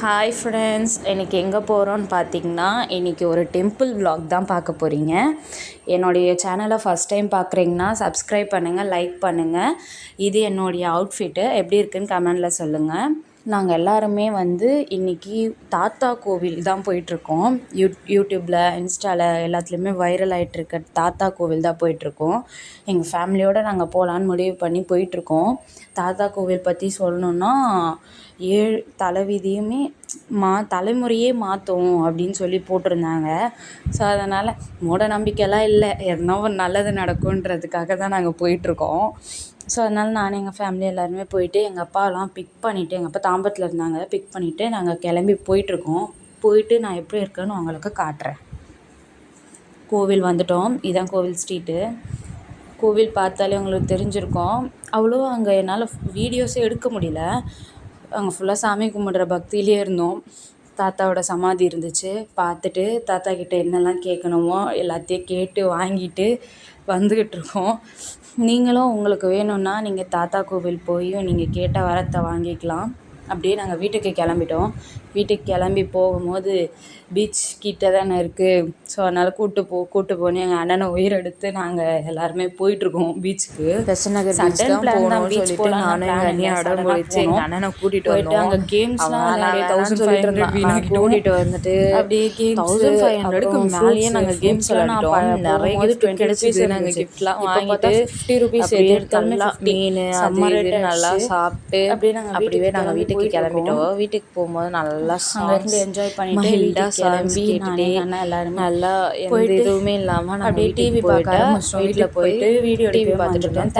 Hi friends, இன்றைக்கி எங்கே போகிறோன்னு பார்த்தீங்கன்னா, இன்றைக்கி ஒரு டெம்பிள் vlog தான் பார்க்க போகிறீங்க. என்னுடைய சேனலை ஃபஸ்ட் டைம் பார்க்குறீங்கன்னா சப்ஸ்கிரைப் பண்ணுங்கள், லைக் பண்ணுங்கள். இது என்னுடைய அவுட்ஃபிட்டு எப்படி இருக்குன்னு கமெண்டில் சொல்லுங்கள். நாங்கள் எல்லாருமே இன்றைக்கி தாத்தா கோவில் தான் போயிட்டுருக்கோம். யூடியூப்பில், இன்ஸ்டாவில் எல்லாத்துலேயுமே வைரல் ஆகிட்டுருக்க தாத்தா கோவில் தான் போயிட்டுருக்கோம். எங்கள் ஃபேமிலியோடு நாங்கள் போகலான்னு முடிவு பண்ணி போயிட்டுருக்கோம். தாத்தா கோவில் பற்றி சொல்லணுன்னா 7 தலைவிதியுமே தலைமுறையே மாற்றும் அப்படின்னு சொல்லி போட்டிருந்தாங்க. ஸோ அதனால் மூட நம்பிக்கைலாம் இல்லை, எதனா ஒரு நல்லது நடக்குன்றதுக்காக தான் நாங்கள் போயிட்டுருக்கோம். ஸோ அதனால் நான் எங்கள் ஃபேமிலி எல்லாருமே போயிட்டு எங்கள் அப்பாவெலாம் பிக் பண்ணிவிட்டு, எங்கள் அப்பா தாம்பரத்தில் இருந்தாங்க, பிக் பண்ணிவிட்டு நாங்கள் கிளம்பி போயிட்டுருக்கோம். போயிட்டு நான் எப்படி இருக்கேன்னு உங்களுக்கு காட்டுறேன். கோவில் வந்துட்டோம். இதுதான் கோவில் ஸ்ட்ரீட்டு. கோவில் பார்த்தாலே உங்களுக்கு தெரிஞ்சிருக்கும். அவ்வளோ அங்கே என்னால் வீடியோஸே எடுக்க முடியல. அங்கே ஃபுல்லாக சாமி கும்பிட்ற பக்தியிலே இருந்தோம். தாத்தாவோட சமாதி இருந்துச்சு. பார்த்துட்டு தாத்தா கிட்டே என்னெல்லாம் கேட்கணுமோ எல்லாத்தையும் கேட்டு வாங்கிட்டு வந்துக்கிட்டுருக்கோம். நீங்களும் உங்களுக்கு வேணும்னா நீங்கள் தாத்தா கோவில் போய் நீங்கள் கேட்ட வரத்தை வாங்கிக்கலாம். அப்படியே நாங்கள் வீட்டுக்கு கிளம்பிட்டோம். வீட்டுக்கு கிளம்பி போகும்போது பீச் கிட்ட தானே இருக்குது. ஸோ அதனால் கூப்பிட்டு போனேன். எங்கள் அண்ணனை உயிர் எடுத்து நாங்கள் எல்லாருமே போயிட்டுருக்கோம் பீச்சுக்கு. பெசநகர் பீச் தான் போகணும்னு சொல்லிட்டு நானும் எங்கள் அண்ணியும் அடம் போயிடுச்சு. எங்கள் அண்ணனை கூட்டிகிட்டு போயிட்டு அங்கே கேம்ஸ்லாம் 1500 கூட்டிகிட்டு வந்துட்டு அப்படியே கேம்ஸ் 1500க்கு மேலேயே நாங்கள் கேம்ஸ் விளையாடிட்டோம். நிறைய கிஃப்ட் கிடச்சிது. நாங்கள் கிஃப்ட்லாம் வாங்கிட்டு 50 ரூபீஸ் நல்லா மீன் அது நல்லா சாப்பிட்டு அப்படியே நாங்கள் வீட்டுக்கு கிளம்பிட்டோம். வீட்டுக்கு போகும்போது நல்லா என்ஜாய் பண்ணிட்டு கிளம்பி எல்லாருமே நல்லா எந்த இதுவுமே இல்லாமல் அப்படியே டிவி பார்க்க வீட்டில் போயிட்டு வீடியோ டிவி பார்த்துட்டு இருக்கோம்.